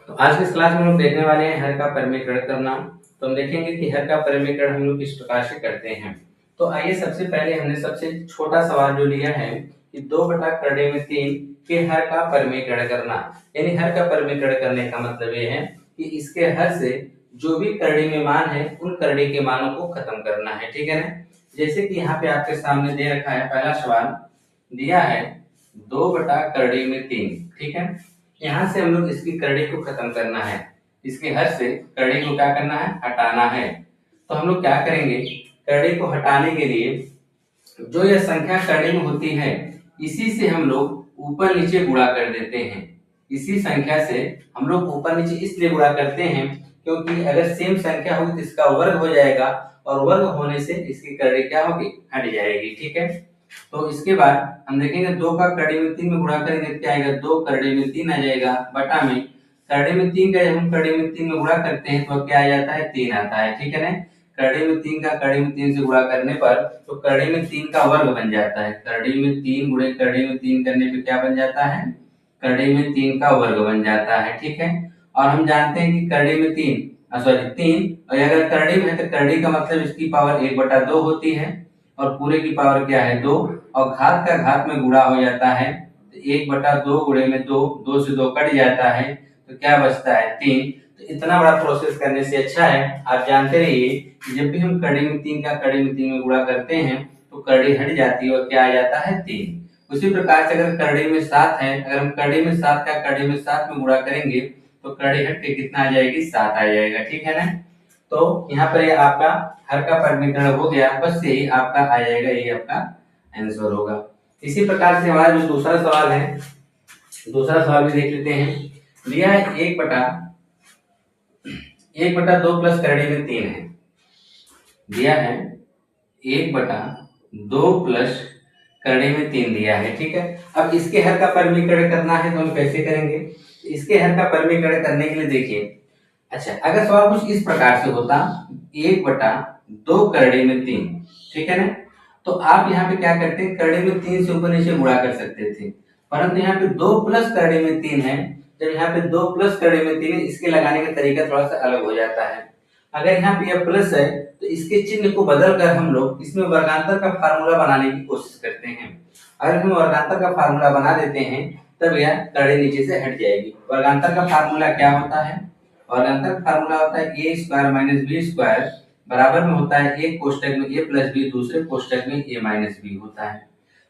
तो आज की इस क्लास में हम लोग देखने वाले हैं हर का परिमीकरण करना। तो हम देखेंगे कि हर का परिमीकरण हम लोग किस प्रकार से करते हैं। तो आइए सबसे पहले हमने सबसे छोटा सवाल जो लिया है कि 2/3 के हर का परिमीकरण करना। यानी हर का परिमीकरण करने का मतलब ये है कि इसके हर से जो भी करड़ी में मान है उन करड़ी के मानों को खत्म करना है। ठीक है ना। जैसे कि यहाँ पे आपके सामने दे रखा है, पहला सवाल दिया है 2/3। ठीक है। यहाँ से हम लोग इसकी करड़ी को खत्म करना है, इसके हर से करड़ी को क्या करना है, हटाना है। तो हम लोग क्या करेंगे, करड़ी को हटाने के लिए जो यह संख्या करड़ी में होती है इसी से हम लोग ऊपर नीचे गुणा कर देते हैं। इसी संख्या से हम लोग ऊपर नीचे इसलिए गुणा करते हैं क्योंकि अगर सेम संख्या होगी तो इसका वर्ग हो जाएगा और वर्ग होने से इसकी करड़ी क्या होगी, हट जाएगी। ठीक है। तो इसके बाद हम देखेंगे 2 का करड़ी में 3 में गुणा करेंगे तो क्या आएगा, 2 करड़ी में 3 आ जाएगा, बटा में करड़ी में 3 का जब हम करड़ी में 3 में गुणा करते हैं तो क्या आ जाता है, 3 आता है। ठीक है ना। करड़ी में 3 का करड़ी में 3 से गुणा करने पर तो करड़ी में 3 का वर्ग बन जाता है। करड़ी में 3 गुणे करड़ी में 3 करने पे क्या बन जाता है, करड़ी में 3 का वर्ग बन जाता है। ठीक है। और हम जानते हैं कि करड़ी में 3 और अगर करड़ी में है तो करड़ी का मतलब इसकी पावर 1/2 होती है और पूरे की पावर क्या है, 2, और घात का घात में गुणा हो जाता है तो 1/2 गुणे में 2, 2 से 2 कट जाता है तो क्या बचता है, 3। तो इतना बड़ा प्रोसेस करने से अच्छा है आप जानते रहिए कि जब भी हम करड़ी में 3 का करड़ी में 3 में गुणा करते हैं तो करड़ी हट जाती है और क्या आ जाता है, 3। उसी प्रकार से अगर करड़ी में 7 है, अगर हम करड़ी में 7 का करड़ी में 7 में गुणा करेंगे तो करड़ी हट के कितना आ जाएगी, 7 आ जाएगा। ठीक है ना। तो यहाँ पर ये आपका हर का परिमीकरण हो गया, बस यही आपका आ जाएगा, ये आपका आंसर होगा। इसी प्रकार से हमारा जो दूसरा सवाल है, दूसरा सवाल भी देख लेते हैं। दिया है 1/2 प्लस करड़ी में 3 है, दिया है 1/2 प्लस करड़ी में 3 दिया है। ठीक है। अब इसके हर का परिमीकरण करना है तो हम कैसे करेंगे, इसके हर का परिमीकरण करने के लिए देखिए, अच्छा अगर सवाल कुछ इस प्रकार से होता 1/2 करड़ी में 3, ठीक है ना, तो आप यहाँ पे क्या करते हैं, करड़ी में 3 से ऊपर नीचे गुणा कर सकते थे, परंतु यहाँ पे 2 प्लस करड़ी में 3 है। जब यहाँ पे 2 प्लस करड़ी में 3 है, इसके लगाने का तरीका थोड़ा सा अलग हो जाता है। अगर यहाँ पे यह प्लस है तो इसके चिन्ह को बदल कर हम लोग इसमें वर्गांतर का फार्मूला बनाने की कोशिश करते हैं। अगर हम वर्गांतर का फार्मूला बना देते हैं तब यह करड़ी नीचे से हट जाएगी। वर्गांतर का फार्मूला क्या होता है, वर्गांतर का फार्मूला होता है a square minus b square बराबर में होता है एक कोष्टक में a प्लस बी, दूसरे कोष्टक में a माइनस बी होता है।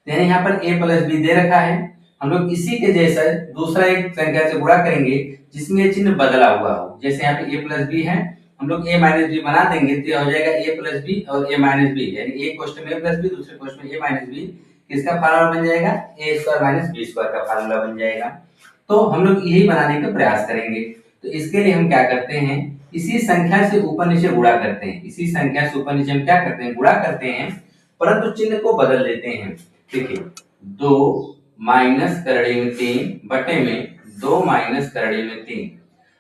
यानी यहाँ पर a प्लस बी दे रखा है, हम लोग इसी के जैसा दूसरा एक संख्या से गुणा करेंगे जिसमें ये चिन्ह बदला हुआ हो। जैसे यहाँ पे a प्लस बी है, हम लोग a माइनस बी बना देंगे तो यह हो जाएगा a प्लस बी और a माइनस बी, यानी एक कोष्टक में a प्लस बी, दूसरे कोष्टक में a माइनस बी, किसका फार्मूला बन जाएगा, a square minus b square का फार्मूला बन जाएगा। तो हम लोग यही बनाने का प्रयास करेंगे। तो इसके लिए हम क्या करते हैं, इसी संख्या से ऊपर नीचे गुणा करते हैं, इसी संख्या से ऊपर नीचे हम क्या करते हैं, गुणा करते हैं, परंतु चिन्ह को बदल देते हैं। देखिए 2 माइनस करड़ी में 3 बटे में 2 माइनस करड़ी में 3।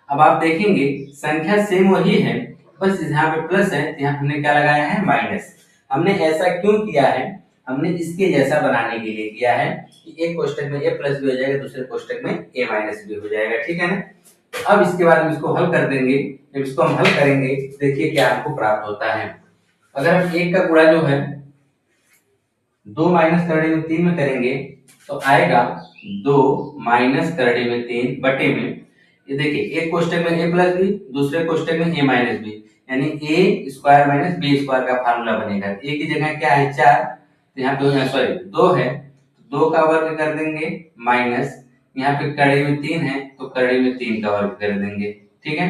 अब आप देखेंगे संख्या सेम वही है, बस यहाँ पे प्लस है तो यहाँ हमने क्या लगाया है, माइनस। हमने ऐसा क्यों किया है, हमने इसके जैसा बनाने के लिए किया है कि एक कोष्टक में a प्लस बी हो जाएगा, दूसरे कोष्टक में a माइनस बी हो जाएगा। ठीक है ना। अब इसके बाद हम इसको हल कर देंगे। जब इसको हम हल करेंगे देखिए क्या आपको प्राप्त होता है। अगर हम एक का गुणा जो है 2 माइनस करड़ी में 3 में करेंगे तो आएगा 2 माइनस करड़ी में 3 बटे में, ये देखिए एक कोष्टक में a प्लस बी, दूसरे कोष्टक में a माइनस बी, यानी a square minus b square का फार्मूला बनेगा। a की जगह क्या है, 4, तो यहाँ पे सॉरी 2 है, 2 का वर्ग कर देंगे माइनस, यहाँ पे करड़ी में 3 है तो करड़ी में 3 का वर्ग कर देंगे। ठीक है।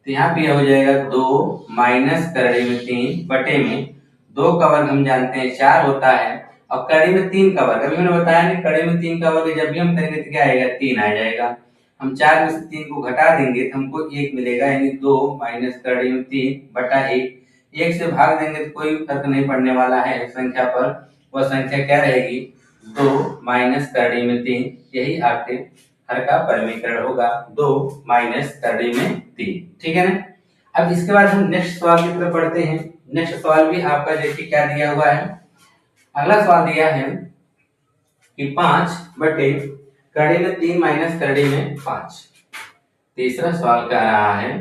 तो यहाँ पे हो जाएगा 2 माइनस करड़ी में 3 बटे में 2 का वर्ग हम जानते हैं 4 होता है और करड़ी में 3 का वर्ग, अभी मैंने बताया नहीं, करड़ी में 3 का वर्ग जब भी हम करेंगे तो क्या आएगा, 3 आ जाएगा। हम 4 में से 3 को घटा देंगे तो हमको 1 मिलेगा, यानी 2 माइनस करड़ी में 3 बटा 1। 1 से भाग देंगे तो कोई फर्क नहीं पड़ने वाला है संख्या पर, वह संख्या क्या रहेगी, 2 माइनस करड़ी में 3। यही आपके हर का परिमीकरण होगा, 2 माइनस करड़ी में 3। ठीक है ना। अब इसके बाद हम नेक्स्ट सवाल की तरफ बढ़ते हैं। नेक्स्ट सवाल भी आपका देखिए क्या दिया हुआ है। अगला सवाल दिया है कि 5 बटे करड़ी में 3 माइनस करड़ी में 5। तीसरा सवाल कह रहा है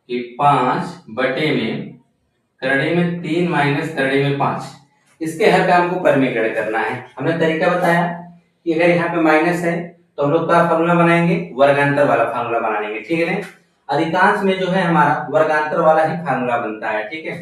कि 5/3 माइनस करड़ी में 5, इसके हर का हमको परिमीकरण करना है। हमने तरीका बताया कि अगर यहाँ पे माइनस है तो हम लोग क्या फार्मूला बनाएंगे, वर्गांतर वाला फार्मूला बनाएंगे, ठीक है ना। अधिकांश में जो है हमारा वर्गांतर वाला ही फार्मूला बनता है, ठीक है।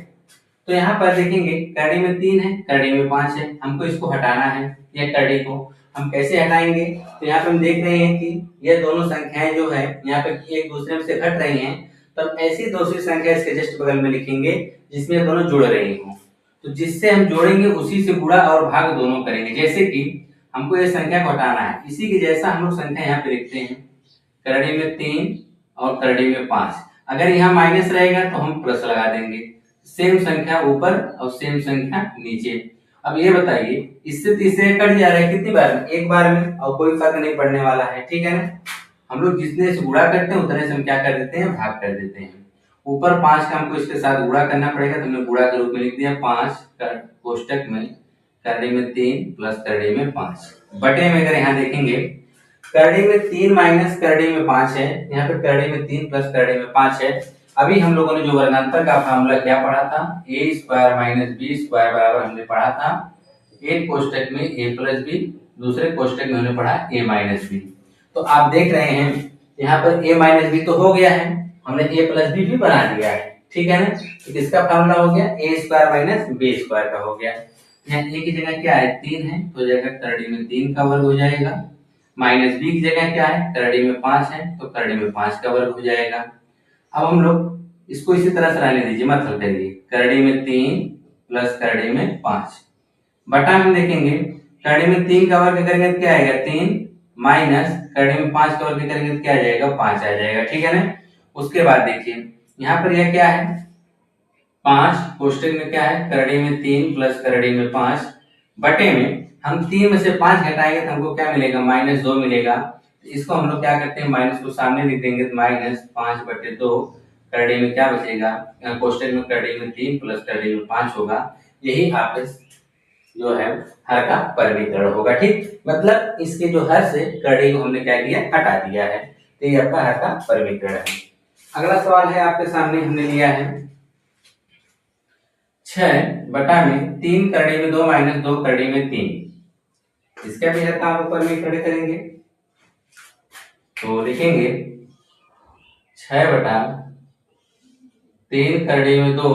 तो यहाँ पर देखेंगे करड़ी में 3 है, करड़ी में 5 है, हमको इसको हटाना है। ये करड़ी को हम कैसे हटाएंगे, तो यहाँ पे हम देख रहे हैं कि ये दोनों संख्याएं जो है यहाँ पे एक दूसरे से घट रही हैं, तो हम ऐसी दूसरी संख्या इसके जस्ट बगल में लिखेंगे जिसमें ये दोनों जुड़ रही हो। तो जिससे हम जोड़ेंगे उसी से गुणा और भाग दोनों करेंगे। जैसे कि हमको ये संख्या को हटाना है, इसी के जैसा हम लोग संख्या यहाँ पे लिखते हैं, करड़ी में 3 और करड़ी में 5। अगर यहाँ माइनस रहेगा तो हम प्लस लगा देंगे, सेम संख्या ऊपर और सेम संख्या नीचे। अब ये बताइए, इससे तीसरे कट जा रहा है कितनी बार में, एक बार में, और कोई फर्क नहीं पड़ने वाला है, ठीक है ना। हम लोग जितने से गुणा करते हैं उतने से हम क्या कर देते हैं, भाग कर देते हैं। ऊपर 5 का हमको इसके साथ गुणा करना पड़ेगा, तो हमने गुणा के रूप में लिख दिया 5 कोष्टक में करड़ी में 3 प्लस करड़ी में 5 बटे में। अगर यहाँ देखेंगे करड़ी में 3 माइनस करड़ी में 5 है, यहाँ पे करड़ी में 3 प्लस करड़ी में 5 है। अभी हम लोगों ने जो वर्गांतर का फार्मूला क्या पढ़ा था, a square minus b square बराबर हमने पढ़ा था एक कोष्टक में a प्लस b, दूसरे कोष्टक में हमने पढ़ा a माइनस b। तो आप देख रहे हैं यहाँ पर a माइनस b तो हो गया है, हमने a प्लस b भी बना दिया है, ठीक है ना। तो किसका फार्मूला हो गया, a square minus b square का हो गया। यहाँ a की जगह क्या है, 3 है, तो जगह करड़ी में 3 का वर्ग हो जाएगा, माइनस b की जगह क्या है, करड़ी में 5 है, तो करड़ी में 5 का वर्ग हो जाएगा। अब हम लोग इसको इसी तरह से रहने दीजिए, मत हल करिए, करड़ी में 3 प्लस करड़ी में 5 बटा में देखेंगे करड़ी में 3 का वर्ग करेंगे तो क्या आएगा 3, माइनस करड़ी में 5 का वर्ग करेंगे तो क्या आ जाएगा 5 आ जाएगा, ठीक है ना। उसके बाद देखिए यहाँ पर यह क्या है 5 कोष्टक में क्या है करड़ी में 3 प्लस करड़ी में 5 बटे में हम 3 में से 5 घटाएंगे तो हमको क्या मिलेगा, -2 मिलेगा। इसको हम लोग क्या करते हैं, माइनस को सामने लिख देंगे तो -5/2 करड़ी में क्या बचेगा, कोष्टक में करड़ी में 3 प्लस करड़ी में 5 होगा। यही आपके जो है हर का परिमीकरण होगा, ठीक। मतलब इसके जो हर से करड़ी को हमने क्या किया, हटा दिया है, तो ये आपका हर का परिमीकरण है। अगला सवाल है आपके सामने, हमने लिया है 6/3 करड़ी में 2 माइनस 2 करड़ी में 3, इसका भी हर का हम परिमीकरण करेंगे। तो लिखेंगे 6/3 करड़ी में 2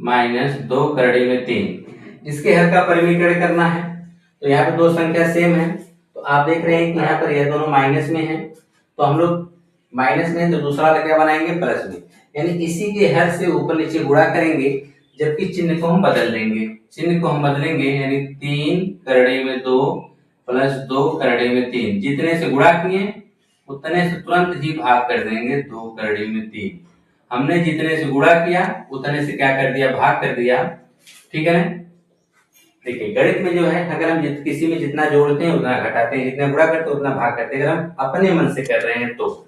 माइनस 2 करड़ी में 3, इसके हर का परिमीकरण करना है। तो यहाँ पे दो संख्या सेम है, तो आप देख रहे हैं कि यहाँ पर ये दोनों माइनस में है, तो हम लोग माइनस में तो दूसरा वाला क्या बनाएंगे, प्लस में, यानी इसी के हर से ऊपर नीचे गुणा करेंगे, जबकि चिन्ह को हम बदल देंगे। चिन्ह को हम बदलेंगे यानी 3 करड़ी में 2 प्लस 2 करड़ी में 3, जितने से गुणा किए उतने से तुरंत ही भाग कर देंगे 2 करड़ी में 3। हमने जितने से गुणा किया उतने से क्या कर दिया, भाग कर दिया, ठीक है ना। देखिए गणित में जो है अगर हम किसी में जितना जोड़ते हैं उतना घटाते हैं, जितना गुणा करते हैं उतना भाग करते हैं, अगर हम अपने मन से कर रहे हैं तो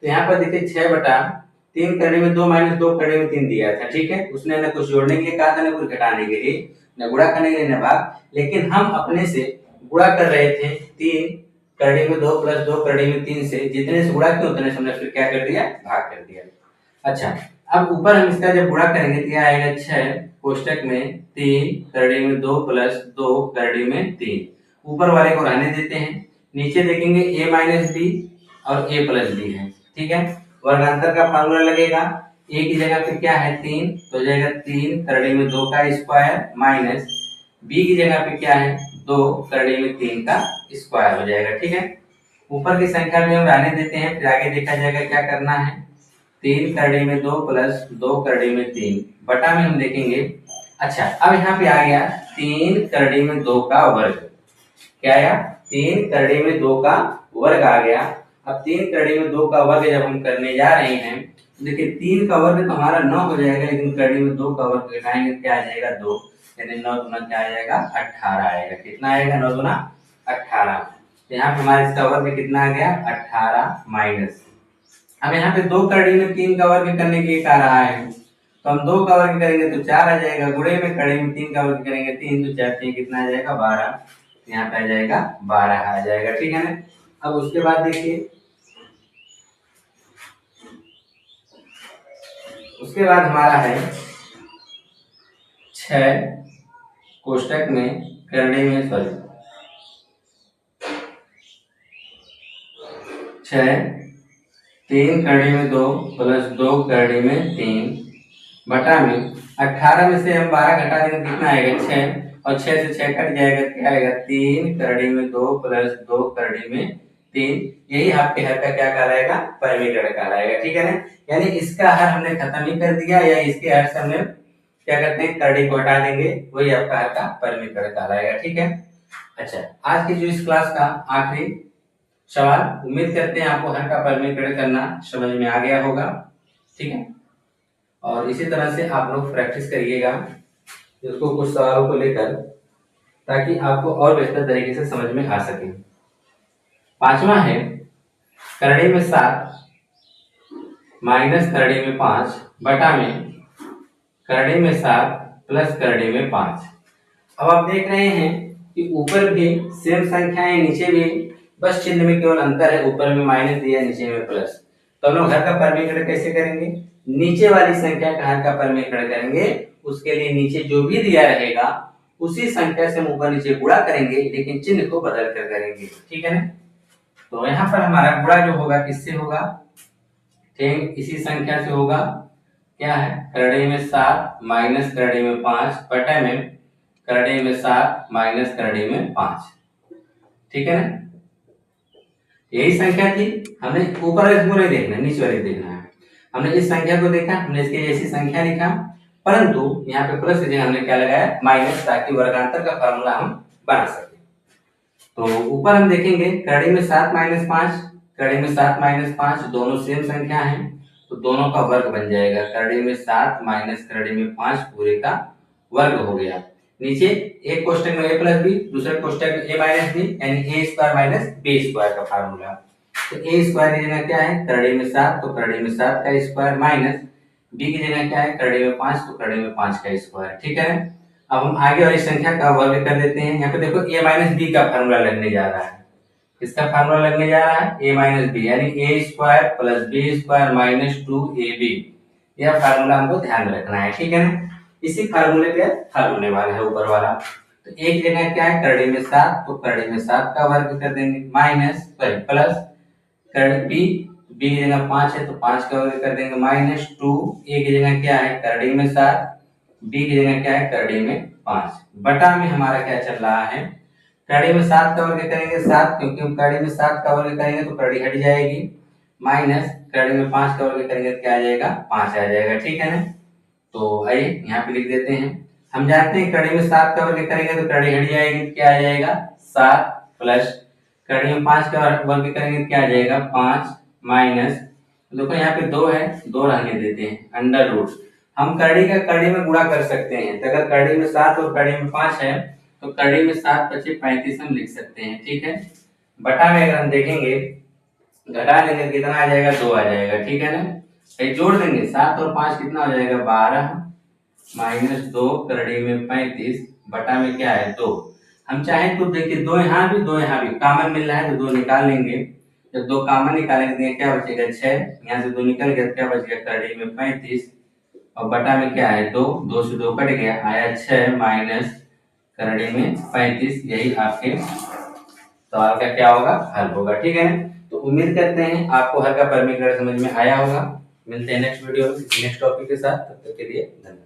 यहाँ पर देखिए 6/3 करड़ी में 2 माइनस 2 करड़ी में 3 दिया था, ठीक है। उसने न कुछ जोड़ने के लिए कहा था, न कुछ घटाने के लिए, न गुणा करने के लिए, न भाग, लेकिन हम अपने से गुणा कर रहे थे 3 करड़ी में 2 प्लस 2 करड़ी में 3 से, जितने से गुणा किया उतने से हमने फिर क्या कर दिया, भाग कर दिया। अच्छा, अब ऊपर हम इसका जब गुणा करेंगे तो क्या आएगा 6 कोष्टक में 3 करड़ी में 2 प्लस 2 करड़ी में 3, ऊपर वाले को रहने देते हैं। नीचे देखेंगे a माइनस बी और a प्लस बी है, ठीक है। वर्गांतर का फार्मूला लगेगा, a की जगह पे क्या है 3, तो हो जाएगा 3 करड़ी में 2 का स्क्वायर माइनस b की जगह पे क्या है 2 करड़ी में 3 का स्क्वायर हो जाएगा, ठीक है। ऊपर की संख्या भी हम रहने देते हैं, फिर आगे देखा जाएगा क्या करना है। 3 करड़ी में 2 प्लस 2 करड़ी में 3 बटा में हम देखेंगे। अच्छा, अब यहाँ पे आ गया 3 करड़ी में 2 का वर्ग, क्या आया 3 करड़ी में 2 का वर्ग आ गया। अब 3 करड़ी में 2 का वर्ग जब हम करने जा रहे हैं, देखिए 3 का वर्ग तो हमारा 9 हो जाएगा, लेकिन करड़ी में 2 का वर्ग घटाएंगे क्या आ जाएगा 2, यानी 9 दूना क्या आ जाएगा 18 आएगा। कितना आएगा 9 दूना 18। तो यहाँ पे हमारे इसका वर्ग कितना आ गया 18 माइनस। अब यहाँ पे 2 करड़ी में 3 का वर्ग करने के लिए कह रहा है, तो हम 2 का वर्ग करेंगे तो 4 आ जाएगा, गुणे में करड़ी में 3 का वर्ग करेंगे 3 तो 4 3 कितना आ जाएगा 12, यहाँ पे आ जाएगा 12 आ जाएगा, ठीक है ना। अब उसके बाद देखिए उसके बाद हमारा है 6 कोष्टक में करड़ी में 3 करड़ी में 2 प्लस 2 करड़ी में 3 बटा में 18 में से हम 12 घटा देंगे कितना आएगा 6, और 6 से 6 कट जाएगा, क्या आएगा 3 करड़ी में 2 प्लस 2 करड़ी में 3। यही आपके हर का क्या कहलाएगा, परिमीकरण कहलाएगा, ठीक है ना। यानी इसका हर हमने खत्म ही कर दिया, या इसके हर से हमने क्या करते हैं करड़ी को हटा देंगे, वही आपका हर का परिमीकरण कहलाएगा, ठीक है। अच्छा, आज की जो इस क्लास का आखिरी सवाल, उम्मीद करते हैं आपको हर का परिमीकरण करना समझ में आ गया होगा, ठीक है। और इसी तरह से आप लोग प्रैक्टिस करिएगा इसको कुछ सवालों को लेकर, ताकि आपको और बेहतर तरीके से समझ में आ सके। 5वां है करड़ी में 7 माइनस करड़ी में 5 बटा में करड़ी में 7 प्लस करड़ी में 5। अब आप देख रहे हैं कि ऊपर भी सेम संख्या है, नीचे भी, बस चिन्ह में केवल अंतर है, ऊपर में माइनस दिया, नीचे में प्लस। तो हम लोग हर का परिमीकरण कैसे करेंगे, नीचे वाली संख्या का हर का परिमीकरण करेंगे, उसके लिए नीचे जो भी दिया रहेगा उसी संख्या से हम ऊपर नीचे गुणा करेंगे, लेकिन चिन्ह को बदल कर करेंगे, ठीक है ना। तो यहाँ पर हमारा गुणा जो होगा किससे होगा, ठीक इसी संख्या से होगा, क्या है करड़ी में 7 माइनस करड़ी में 5 बटा में करड़ी में 7 माइनस करड़ी में 5, ठीक है ना। यही संख्या थी, हमने ऊपर वाले को नहीं देखना, नीचे वाले देखना है। हमने इस संख्या को देखा, हमने इसके जैसी संख्या लिखा, परंतु यहाँ पे प्लस की जगह हमने क्या लगाया माइनस, ताकि वर्गांतर का फार्मूला हम बना सके। तो ऊपर हम देखेंगे करड़ी में 7 माइनस 5, करड़ी में 7 माइनस 5 दोनों सेम संख्या हैं, तो दोनों का वर्ग बन जाएगा, करड़ी में 7 माइनस करड़ी में 5 पूरे का वर्ग हो गया। नीचे एक कोष्टक में a प्लस बी, दूसरे कोष्टक में a माइनस बी, यानी a square minus b square का फार्मूला। तो a स्क्वायर की जगह क्या है करड़ी में 7, तो करड़ी में 7 का स्क्वायर माइनस b की जगह क्या है करड़ी में 5, तो करड़ी में 5 का स्क्वायर, ठीक है। अब हम आगे वाली संख्या का वर्ग कर देते हैं। यहाँ पे देखो a माइनस बी का फार्मूला लगने जा रहा है, इसका फार्मूला लगने जा रहा है a माइनस बी, यानी a square plus b square minus 2ab। यह फार्मूला हमको ध्यान में रखना है, ठीक है ना। इसी फार्मूले पे हल होने वाला है ऊपर वाला। तो एक जगह क्या है करड़ी में 7, तो करड़ी में 7 का वर्ग कर देंगे, माइनस प्लस करड़ी b की जगह 5 है, तो 5 का वर्ग कर देंगे, माइनस 2 a की जगह क्या है करड़ी में 7, b की जगह क्या है करड़ी में 5 बटा में हमारा क्या चल रहा है करड़ी में 7 का वर्ग करेंगे 7, क्योंकि हम करड़ी में 7 का वर्ग करेंगे तो करड़ी हट जाएगी, माइनस करड़ी में 5 का वर्ग करेंगे तो क्या आ जाएगा 5 आ जाएगा, ठीक है ना। तो आइए यहाँ पे लिख देते हैं, हम जानते हैं करड़ी में 7 का वर्ग करेंगे तो करड़ी हट जाएगी, क्या आ जाएगा 7 प्लस करड़ी में 5 का वर्ग करेंगे तो क्या आ जाएगा 5 माइनस, देखो यहाँ पे 2 है, 2 रहने देते हैं, अंडर रूट। हम करड़ी का करड़ी में गुणा कर सकते हैं, तो अगर करड़ी में 7 और करड़ी में 5 है तो करड़ी में 7 × 35 हम लिख सकते हैं, ठीक है। बटा में अगर हम देखेंगे घटा लेंगे कितना आ जाएगा 2 आ जाएगा, ठीक है ना। जोड़ देंगे 7 और 5 कितना हो जाएगा 12 माइनस 2 करड़ी में 35 बटा में क्या है 2। हम चाहें तो देखिए 2 यहाँ भी 2 यहाँ भी कॉमन मिल रहा है तो 2 निकाल लेंगे, जब 2 कॉमन निकालेंगे क्या बचेगा 6, यहाँ से 2 निकल गया क्या बच गया करड़ी में 35 और बटा में क्या है 2, 2 से 2 कट गया आया 6 माइनस करड़ी में 35। यही आपके सवाल का क्या होगा हल होगा, ठीक है ना। तो उम्मीद करते हैं आपको हल का परिमीकरण समझ में आया होगा। मिलते हैं नेक्स्ट वीडियो में नेक्स्ट टॉपिक के साथ, तब तक के लिए धन्यवाद।